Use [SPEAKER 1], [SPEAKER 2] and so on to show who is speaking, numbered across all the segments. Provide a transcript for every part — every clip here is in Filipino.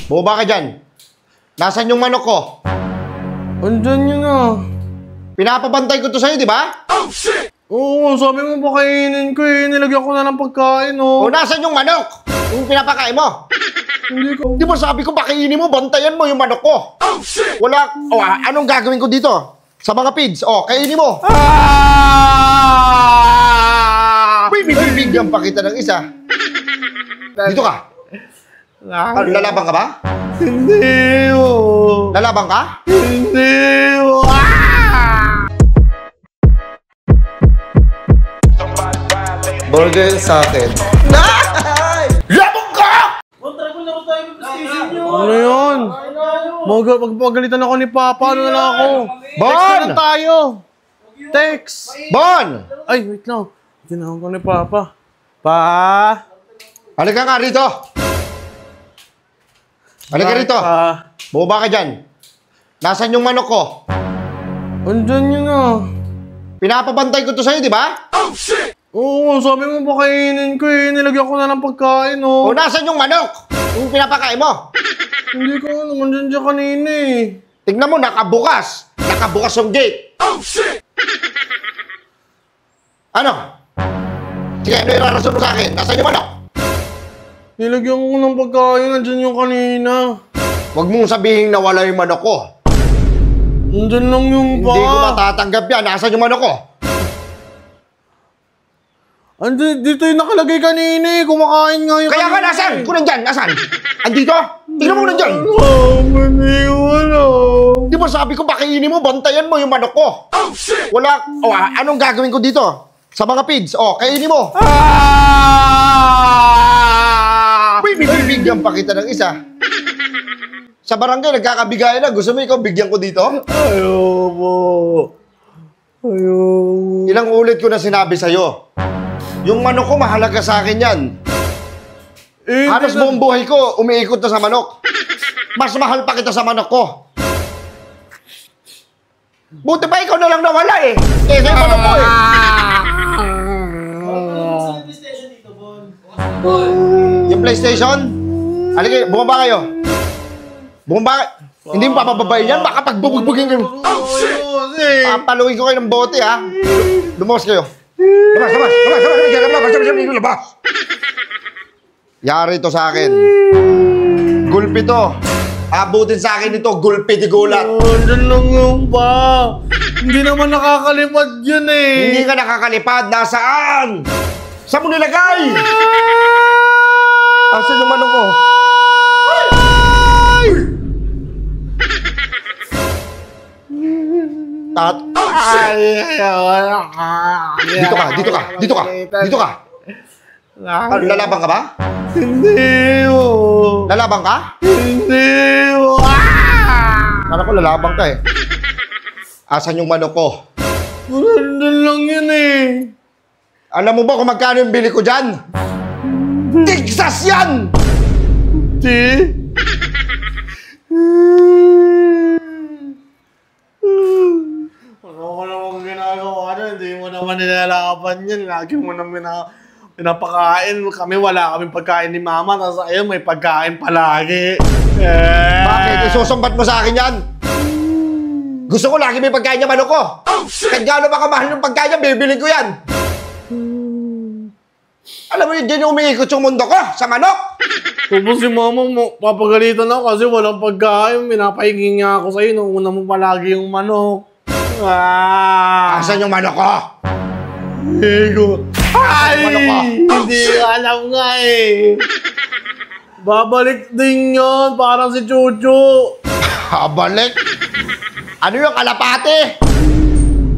[SPEAKER 1] Bumaba ka dyan. Nasaan yung manok ko?
[SPEAKER 2] Andyan yun ah.
[SPEAKER 1] Pinapabantay ko to sa'yo, di ba?
[SPEAKER 2] Oh shit! Oo, sabi mo pakainin ko eh. Nilagyan ko na ng pagkain oh.
[SPEAKER 1] O nasaan yung manok? Yung pinapakain mo?
[SPEAKER 2] Hindi ko...
[SPEAKER 1] Di ba sabi ko pakainin mo, bantayan mo yung manok ko?
[SPEAKER 2] Oh shit!
[SPEAKER 1] Wala... O anong gagawin ko dito? Sa mga pids, kainin mo. Bibigyan pa kita ng isa. Dito ka. Lalaban ka ba?
[SPEAKER 2] Hindi oh.
[SPEAKER 1] Lalaban ka?
[SPEAKER 2] Hindi oh.
[SPEAKER 1] Burger sa akin. Labang ka!
[SPEAKER 2] Ano yun? Magpagalitan ako ni Papa. Ano na lang ako?
[SPEAKER 1] Bon!
[SPEAKER 2] Text na lang tayo. Text.
[SPEAKER 1] Bon!
[SPEAKER 2] Ay, wait lang. Tinawag ko ni Papa. Pa?
[SPEAKER 1] Halika nga rito. Halika rito. Bumaba ka dyan. Nasaan yung manok ko?
[SPEAKER 2] Andyan yun ah.
[SPEAKER 1] Pinapabantay ko to sa'yo, di ba?
[SPEAKER 2] Oh shit! Oo, sabi mo pakainin ko eh. Nilagyan ko na ng pagkain oh.
[SPEAKER 1] O nasaan yung manok? Yung pinapakain mo?
[SPEAKER 2] Hindi ko naman dyan kanina eh.
[SPEAKER 1] Tignan mo, nakabukas. Nakabukas yung gate.
[SPEAKER 2] Oh shit!
[SPEAKER 1] Ano? Sige, ano yung rarason mo sa akin? Nasaan yung manok?
[SPEAKER 2] Nilagyan ko ng pagkain. Nandyan yung kanina.
[SPEAKER 1] Huwag mong sabihin na wala yung manok ko.
[SPEAKER 2] Nandyan lang yung pa.
[SPEAKER 1] Hindi ko matatanggap yan. Nasaan yung manok ko?
[SPEAKER 2] Andyan, dito yung nakalagay kanina eh. Kumakain nga yung
[SPEAKER 1] Kaya ka, nasaan? Kung nandyan, nasaan? Andito? Tingnan mo nandyan.
[SPEAKER 2] Wala.
[SPEAKER 1] Di ba sabi ko, pakainin mo, bantayan mo yung manok ko.
[SPEAKER 2] Oh shit!
[SPEAKER 1] Wala. Anong gagawin ko dito? Sa mga pids, kainin mo. Bibigyan pa kita ng isa. Sa barangay, nagkakabigayan na. Gusto mo ikaw, bigyan ko dito?
[SPEAKER 2] Ayoko. Ayoko.
[SPEAKER 1] Ilang ulit ko na sinabi sa'yo. Yung manok ko, mahalaga sa akin yan. Halos buong buhay ko, umiikot na sa manok. Mas mahal pa kita sa manok ko. Buti pa ikaw na lang nawala eh. Kaya yung manok ko eh. Yung PlayStation? Halika, bumaba kayo. Bumaba. Hindi mo papababayin yan. Baka pagbubugbugin kayo. Papaluin ko kayo ng bote ha. Lumos kayo. Labas. Yari ito sa akin. Gulpi to. Abutin sa akin ito. Gulpi di gulat.
[SPEAKER 2] Andyan lang yung pa. Hindi naman nakakalipad yun eh.
[SPEAKER 1] Hindi ka nakakalipad. Nasaan? Saan mo nilagay? Asan yung manok ko? Dito ka. Lalaban ka ba?
[SPEAKER 2] Hindi oh.
[SPEAKER 1] Lalaban ka?
[SPEAKER 2] Hindi oh.
[SPEAKER 1] Kala ko lalaban ka eh. Asan yung manok ko?
[SPEAKER 2] Nandun lang yun eh.
[SPEAKER 1] Alam mo ba kung magkano yung bili ko dyan? Texas yan!
[SPEAKER 2] Di? Ano ko naman ginagawa na? Hindi mo naman nilalaban yan. Lagi mo naman pinapakain. Kami wala kaming pagkain ni Mama. Tapos ayun, may pagkain palagi.
[SPEAKER 1] Bakit? Isusumbat mo sa akin yan? Gusto ko lagi may pagkain niya manok ko. Kahit gano'n ba kamahal ng pagkain niya, bibiling ko yan. Alam mo yun, dyan yung umiikot yung mundo ko, sa manok.
[SPEAKER 2] Tapos si Mama, papagalitan ako kasi walang pagkain. Pinapahingi nga ako sa'yo nung una mo palagi yung manok.
[SPEAKER 1] Asan yung manok ko?
[SPEAKER 2] Ego. Ay! Hindi alam nga eh. Babalik din yun, parang si Chuchu.
[SPEAKER 1] Babalik? Ano yung kalapate?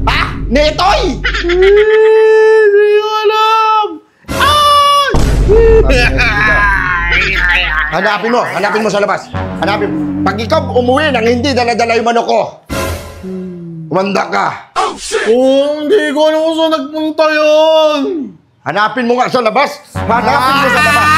[SPEAKER 1] Ha? Netoy!
[SPEAKER 2] Hindi ko alam.
[SPEAKER 1] Hanapin mo sa labas. Hanapin. Pag ikaw umuwi nang hindi dala-dala yung manok ko, umanda ka.
[SPEAKER 2] Hindi ko alam kung saan nagpunta yun.
[SPEAKER 1] Hanapin mo nga sa labas. Hanapin mo sa labas.